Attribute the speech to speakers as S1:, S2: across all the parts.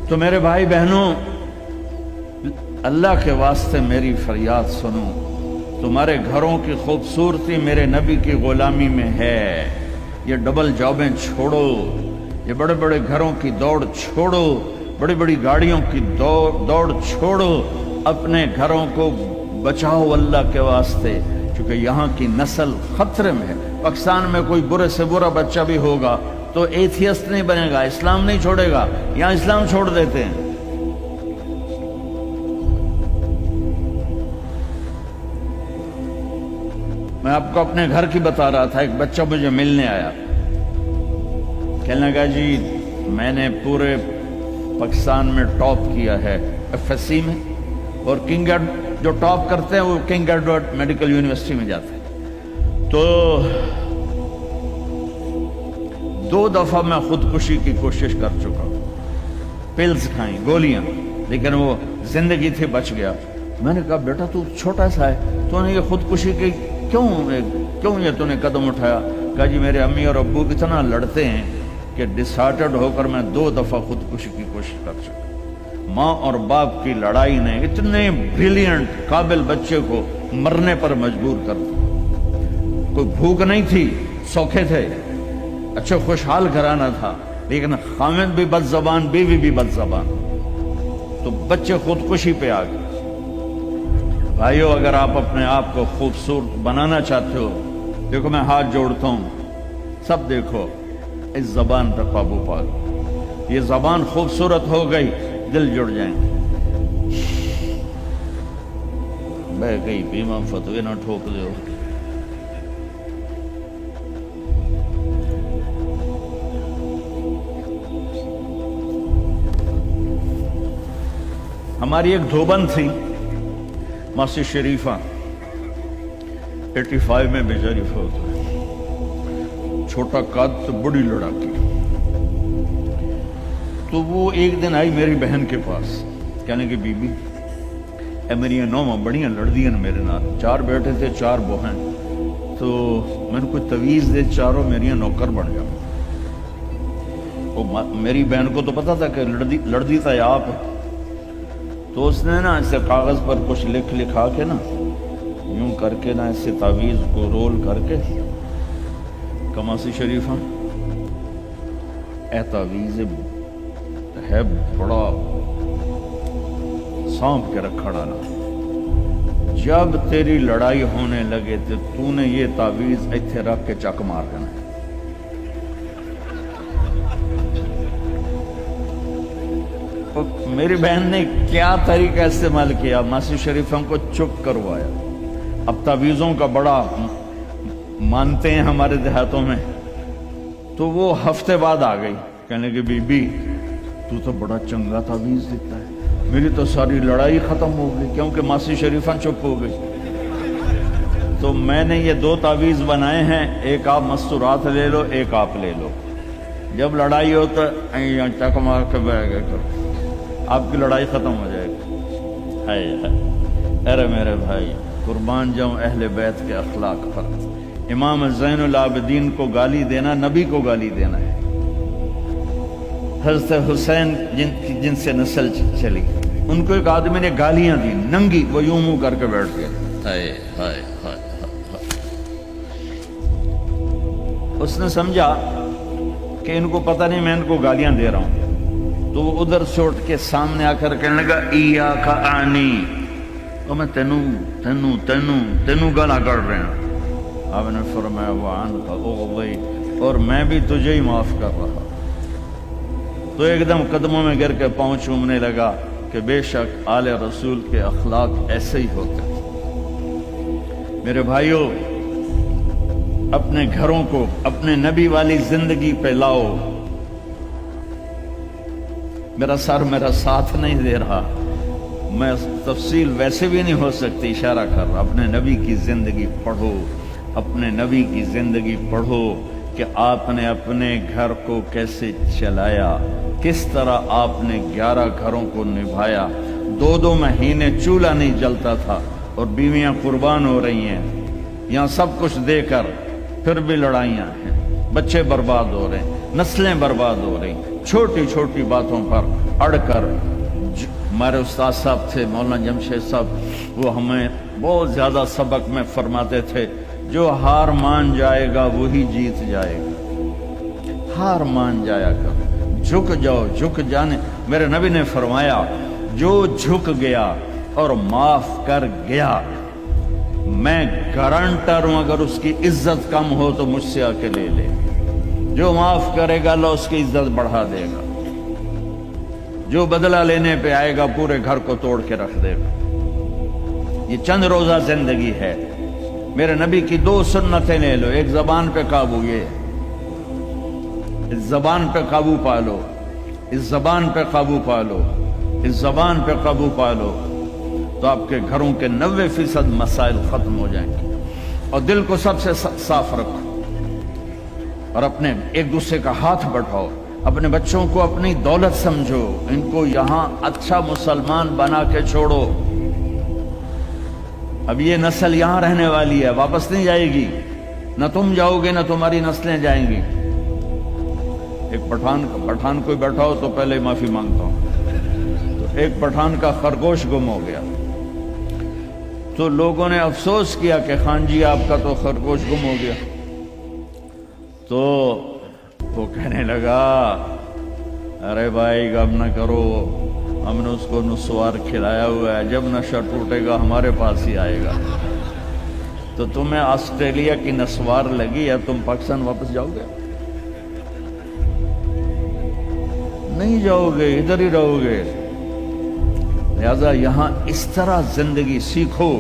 S1: تو میرے بھائی بہنوں، اللہ کے واسطے میری فریاد سنو، تمہارے گھروں کی خوبصورتی میرے نبی کی غلامی میں ہے۔ یہ ڈبل جابیں چھوڑو، یہ بڑے بڑے گھروں کی دوڑ چھوڑو، بڑی بڑی گاڑیوں کی دوڑ چھوڑو، اپنے گھروں کو بچاؤ اللہ کے واسطے، کیونکہ یہاں کی نسل خطرے میں ہے۔ پاکستان میں کوئی برے سے برا بچہ بھی ہوگا تو ایتھیسٹ نہیں بنے گا، اسلام نہیں چھوڑے گا، یہاں اسلام چھوڑ دیتے ہیں۔ میں آپ کو اپنے گھر کی بتا رہا تھا، ایک بچہ مجھے ملنے آیا، کہنے لگا جی میں نے پورے پاکستان میں ٹاپ کیا ہے ایف ایس سی میں، اور کنگ جو ٹاپ کرتے ہیں وہ کنگ ایڈورڈ میڈیکل یونیورسٹی میں جاتے ہیں۔ تو 2 دفعہ میں خودکشی کی کوشش کر چکا ہوں، پلز کھائیں، گولیاں، لیکن وہ زندگی تھی، بچ گیا۔ میں نے کہا بیٹا تو چھوٹا سا ہے، تو نے یہ خودکشی کی کیوں یہ تو نے قدم اٹھایا؟ کہا جی میرے امی اور ابو اتنا لڑتے ہیں کہ ڈسہارٹڈ ہو کر میں 2 دفعہ خودکشی کی کوشش کر چکا۔ ماں اور باپ کی لڑائی نے اتنے بریلینٹ قابل بچے کو مرنے پر مجبور کر دیا۔ کوئی بھوک نہیں تھی، سوکھے تھے، اچھا خوشحال گھرانہ تھا، لیکن خامد بھی بد زبان، بیوی بھی بد زبان، تو بچے خودکشی پہ آ گئے۔ بھائیو، اگر آپ اپنے آپ کو خوبصورت بنانا چاہتے ہو، دیکھو میں ہاتھ جوڑتا ہوں، سب دیکھو، اس زبان پر قابو پا لو۔ یہ زبان خوبصورت ہو گئی، دل جڑ جائیں۔ بہ گئی بیمہ فتوی نہ ٹھوک دو۔ ہماری ایک دھوبند تھی ماسی شریفہ، 85 میں بیچاری فوت ہوئی، چھوٹا قد تو بڑی لڑاکی۔ تو وہ ایک دن آئی میری بہن کے پاس، کہنے کہ بی بی اے میری نوماں بڑیاں لڑدیاں میرے نال، 4 بیٹے تھے 4 بہن، تو میں نے کوئی تویز دے، چاروں میری نوکر بن جاؤں۔ میری بہن کو تو پتا تھا کہ لڑدی تھا آپ، تو اس نے نا اسے کاغذ پر کچھ لکھا کے نا یوں کر کے نا اسے تعویذ کو رول کر کے، کماسی شریفہ اے تعویذ ہے بڑا سانپ کے رکھا ڈالا، جب تیری لڑائی ہونے لگے تو نے یہ تعویذ ایتھے رکھ کے چک مار دینا۔ میری بہن نے کیا طریقہ استعمال کیا، ماسی شریفہ کو چپ کروایا۔ اب تعویذوں کا بڑا مانتے ہیں ہمارے دیہاتوں میں، تو وہ ہفتے بعد آ گئی، کہنے کہ بی بی تو تو بڑا چنگا تعویذ دیتا ہے، میری تو ساری لڑائی ختم ہو گئی، کیونکہ ماسی شریفہ چپ ہو گئی۔ تو میں نے یہ 2 تعویذ بنائے ہیں، ایک آپ مستورات لے لو، ایک آپ لے لو، جب لڑائی ہو تو چک مار کے بہ گئے کرو، آپ کی لڑائی ختم ہو جائے گی۔ ہائے ارے میرے بھائی، قربان جاؤں اہل بیت کے اخلاق پر۔ امام زین العابدین کو گالی دینا نبی کو گالی دینا ہے۔ حضرت حسین جن سے نسل چلی، ان کو ایک آدمی نے گالیاں دی، ننگی، وہ یوں منہ کر کے بیٹھ گئے۔ ہائے ہائے ہائے ہائے۔ اس نے سمجھا کہ ان کو پتہ نہیں میں ان کو گالیاں دے رہا ہوں، تو وہ ادھر سے اٹھ کے سامنے آ کر کہنے لگا ایاک آنی، اور میں تینوں گالا کر رہے ہیں۔ آپ نے فرمایا وعنک اغضیت، اور میں بھی تجھے ہی معاف کر رہا۔ تو ایک دم قدموں میں گر کے پاؤں چومنے لگا کہ بے شک آل رسول کے اخلاق ایسے ہی ہوتے ہیں۔ میرے بھائیوں، اپنے گھروں کو اپنے نبی والی زندگی پہ لاؤ۔ میرا سر میرا ساتھ نہیں دے رہا، میں تفصیل ویسے بھی نہیں ہو سکتی، اشارہ کر رہا۔ اپنے نبی کی زندگی پڑھو، اپنے نبی کی زندگی پڑھو کہ آپ نے اپنے گھر کو کیسے چلایا، کس طرح آپ نے 11 گھروں کو نبھایا، 2 مہینے چولہا نہیں جلتا تھا اور بیویاں قربان ہو رہی ہیں، یہاں سب کچھ دے کر پھر بھی لڑائیاں ہیں، بچے برباد ہو رہے ہیں، نسلیں برباد ہو رہی ہیں، چھوٹی چھوٹی باتوں پر अड़ कर, हमारे उस्ताद साहब थे मौलाना जमशेद साहब, वो हमें बहुत ज़्यादा सबक में फरमाते थे, जो हार मान जाएगा वही जीत जाएगा। हार मान जाया कर, झुक जाओ, झुक जाने। मेरे नबी ने फरमाया, जो झुक गया और माफ कर गया, मैं गारंटर हूं अगर उसकी इज्जत कम हो तो मुझसे आके ले ले। जो माफ करेगा अल्लाह उसकी इज्जत बढ़ा देगा, जो बदला लेने पे आएगा पूरे घर को तोड़ के रख देगा। ये चंद रोजा जिंदगी है। मेरे नबी की दो सुन्नतें ले लो, एक जबान पे काबू, ये इस जबान पे काबू पा लो, इस जबान पे काबू पा लो, इस जबान पे काबू पा लो, तो आपके घरों के 90% मसाइल खत्म हो जाएंगे। और दिल को सबसे साफ रखो और अपने एक दूसरे का हाथ बढ़ाओ। अपने बच्चों को अपनी दौलत समझो, इनको यहां अच्छा मुसलमान बना के छोड़ो। अब ये नस्ल यहां रहने वाली है, वापस नहीं जाएगी। न तुम जाओगे न तुम्हारी नस्लें जाएंगी। एक पठान कोई बैठा हो तो पहले माफी मांगता हूं। तो एक पठान का खरगोश गुम हो गया, तो लोगों ने अफसोस किया कि खान जी आपका तो खरगोश गुम हो गया। तो वो कहने लगा, अरे भाई गम न करो, हमने उसको नुस्वार खिलाया हुआ है, जब नशा टूटेगा हमारे पास ही आएगा। तो तुम्हें ऑस्ट्रेलिया की नस्वार लगी है, तुम पाकिस्तान वापस जाओगे? नहीं जाओगे, इधर ही रहोगे। लिहाजा यहां इस तरह जिंदगी सीखो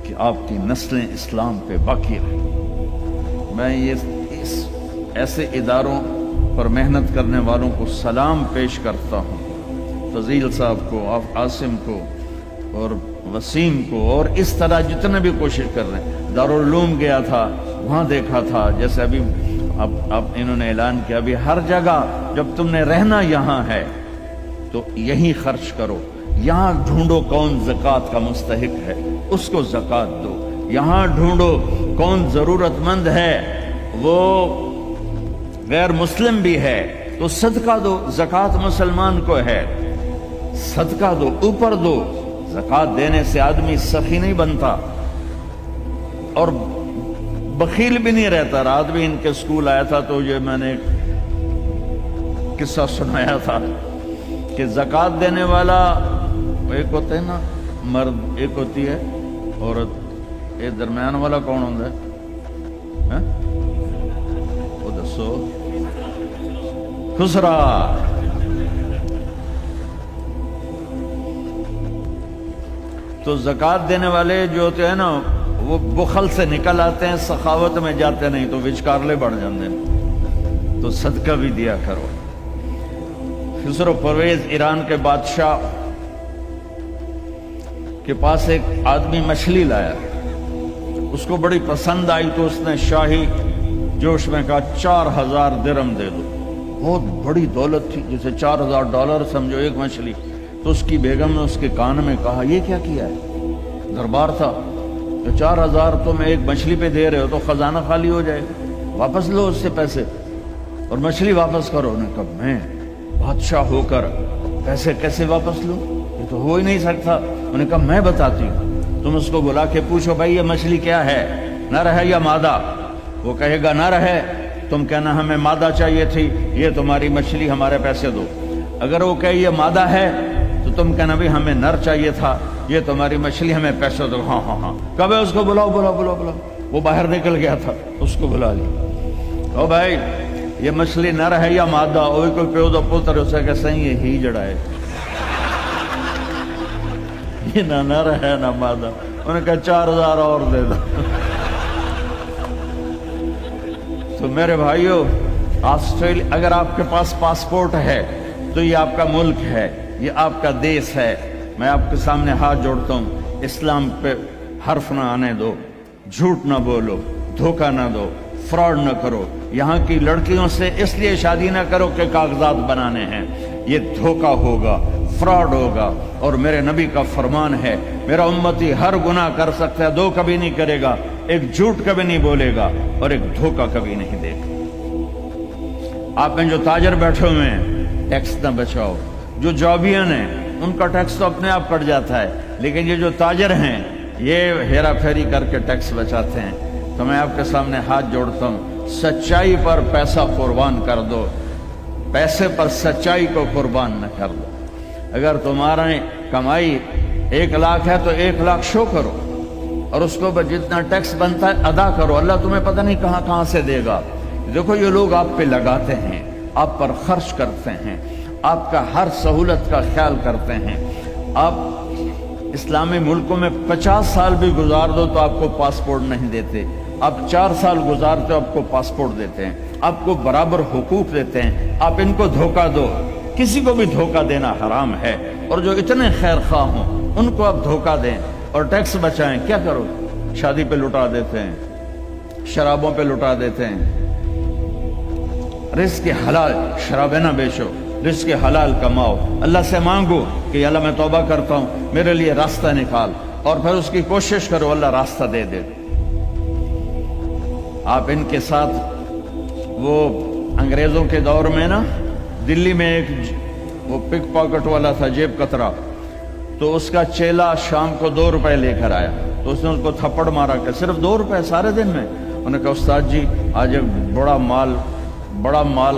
S1: कि आपकी नस्लें इस्लाम पे बाकी रहें। मैं इस ऐसे इदारों पर मेहनत करने वालों को सलाम पेश करता हूँ, फजील साहब को, आसिम को और वसीम को, और इस तरह जितने भी कोशिश कर रहे हैं। दारुल उलूम गया था, वहाँ देखा था, जैसे अभी अब इन्होंने ऐलान किया, अभी हर जगह जब तुमने रहना यहाँ है तो यहीं खर्च करो। यहाँ ढूंढो कौन ज़कात का मुस्तहिक है, उसको ज़कात दो। यहाँ ढूंढो कौन ज़रूरतमंद है, वो गैर मुस्लिम भी है, तो सदका दो। ज़कात मुसलमान को है, सदका दो, ऊपर दो। ज़कात देने से आदमी सखी नहीं बनता और बखील भी नहीं रहता। रात भी इनके स्कूल आया था तो ये मैंने किस्सा सुनाया था कि ज़कात देने वाला एक होता है ना मर्द, एक होती है औरत, ये दरम्यान वाला कौन होता है? वो दसो। खुसरा। तो ज़कात देने वाले जो होते हैं ना, वो बुखल से निकल आते हैं, सखावत में जाते नहीं, तो विचकारले बढ़ जाते हैं। तो सदका भी दिया करो। खुसरो परवेज ईरान के बादशाह के पास एक आदमी मछली लाया, उसको बड़ी पसंद आई, तो उसने शाही जोश में कहा 4000 दिरहम दे दो। बहुत बड़ी दौलत थी, जैसे $4000 समझो एक मछली। तो उसकी बेगम ने उसके कान में कहा, ये क्या किया है? दरबार था, तो 4000 तुम एक मछली पे दे रहे हो तो खजाना खाली हो जाएगा, वापस लो उससे पैसे और मछली वापस करो। उन्होंने कहा, मैं बादशाह होकर पैसे कैसे वापस लूं? ये तो हो ही नहीं सकता। उन्होंने कहा, मैं बताती हूँ, तुम उसको बुला के पूछो, भाई ये मछली क्या है, नर है या मादा? वो कहेगा नर है, तुम कहना हमें मादा चाहिए थी, ये तुम्हारी मछली, हमारे पैसे दो। अगर वो कहे ये मादा है तो तुम कहना भी हमें नर चाहिए था, ये तुम्हारी मछली, हमें पैसे दो। हाँ हाँ हाँ, कब है उसको बुलाओ बुलाओ बुलाओ बुलाओ। वो बाहर निकल गया था, उसको बुला लिया। ओ भाई ये मछली नर है या मादा? वो कोई प्यो दा पुत्र उसे कह, सही है, ही जड़ा है, ये ना नर है ना मादा। उन्होंने कहा 4000 और दे दो। तो मेरे भाइयों, ऑस्ट्रेलिया, अगर आपके पास पासपोर्ट है तो ये आपका मुल्क है, ये आपका देश है। मैं आपके सामने हाथ जोड़ता हूँ, इस्लाम पे हर्फ ना आने दो, झूठ ना बोलो, धोखा ना दो, फ्रॉड ना करो। यहाँ की लड़कियों से इसलिए शादी ना करो कि कागजात बनाने हैं, ये धोखा होगा, फ्रॉड होगा। और मेरे नबी का फरमान है, मेरा उम्मती हर गुनाह कर सकता है, दो कभी नहीं करेगा, एक झूठ कभी नहीं बोलेगा और एक धोखा कभी नहीं देगा। आप में जो ताजर बैठे हुए हैं टैक्स ना बचाओ, जो जॉबियन हैं उनका टैक्स तो अपने आप कट जाता है, लेकिन ये जो ताजर हैं ये हेरा फेरी करके टैक्स बचाते हैं। तो मैं आपके सामने हाथ जोड़ता हूँ, सच्चाई पर पैसा कुर्बान कर दो, पैसे पर सच्चाई को कुर्बान न कर दो। अगर तुम्हारी कमाई 1 लाख है तो 1 लाख शो करो और उसको जितना टैक्स बनता है अदा करो। अल्लाह तुम्हें पता नहीं कहाँ कहाँ से देगा। देखो ये लोग आप पे लगाते हैं, आप पर खर्च करते हैं, आपका हर सहूलत का ख्याल करते हैं। आप इस्लामी मुल्कों में 50 साल भी गुजार दो तो आपको पासपोर्ट नहीं देते, आप 4 साल गुजारते हो आपको पासपोर्ट देते हैं, आपको बराबर हुकूक देते हैं। आप इनको धोखा दो, किसी को भी धोखा देना हराम है, और जो इतने खैर खा हों उनको आप धोखा दें और टैक्स बचाएं। क्या करो, शादी पे लुटा देते हैं, शराबों पे लुटा देते हैं। रिस्क हलाल, शराबें ना बेचो, रिस्क हलाल कमाओ। अल्लाह से मांगो कि अल्लाह मैं तौबा करता हूँ, मेरे लिए रास्ता निकाल, और फिर उसकी कोशिश करो, अल्लाह रास्ता दे दे। आप इनके साथ, वो अंग्रेजों के दौर में ना दिल्ली में एक वो पिक पॉकेट वाला था, जेब कतरा, तो उसका चेला शाम को 2 रुपए लेकर आया, तो उसने उसको थप्पड़ मारा कि सिर्फ 2 रुपए सारे दिन में। उन्होंने कहा उस्ताद जी आज एक बड़ा माल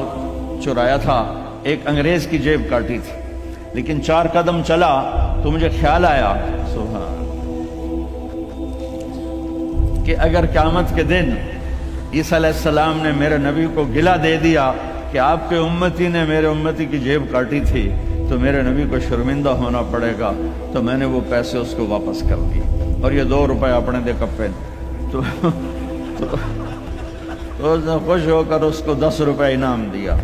S1: चुराया था, एक अंग्रेज की जेब काटी थी, लेकिन 4 कदम चला तो मुझे ख्याल आया सुभान कि अगर क़यामत के दिन ईसा अलैहिस्सलाम ने मेरे नबी को गिला दे दिया कि आपके उम्मती ने मेरे उम्मती की जेब काटी थी, तो मेरे नबी को शर्मिंदा होना पड़ेगा। तो मैंने वो पैसे उसको वापस कर दिए और ये 2 रुपए अपने दे कप्पे। तो उसने खुश होकर उसको 10 रुपए इनाम दिया।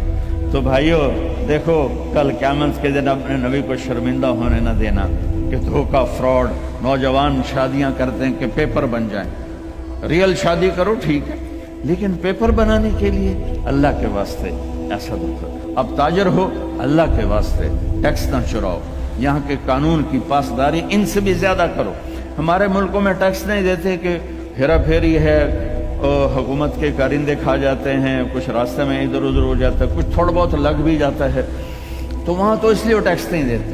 S1: तो भाइयों देखो, कल क़यामत के दिन अपने नबी को शर्मिंदा होने न देना कि धोखा, फ्रॉड। नौजवान शादियां करते हैं कि पेपर बन जाएं। रियल शादी करो ठीक है, लेकिन पेपर बनाने के लिए अल्लाह के वास्ते ऐसा धोखा। अब ताजर हो, अल्लाह के वास्ते टैक्स ना चुराओ, यहाँ के कानून की पासदारी इनसे भी ज्यादा करो। हमारे मुल्कों में टैक्स नहीं देते कि हेरा फेरी है, हुकूमत के कारिंदे खा जाते हैं, कुछ रास्ते में इधर उधर हो जाता है, कुछ थोड़ा बहुत लग भी जाता है, तो वहाँ तो इसलिए वो टैक्स नहीं देते।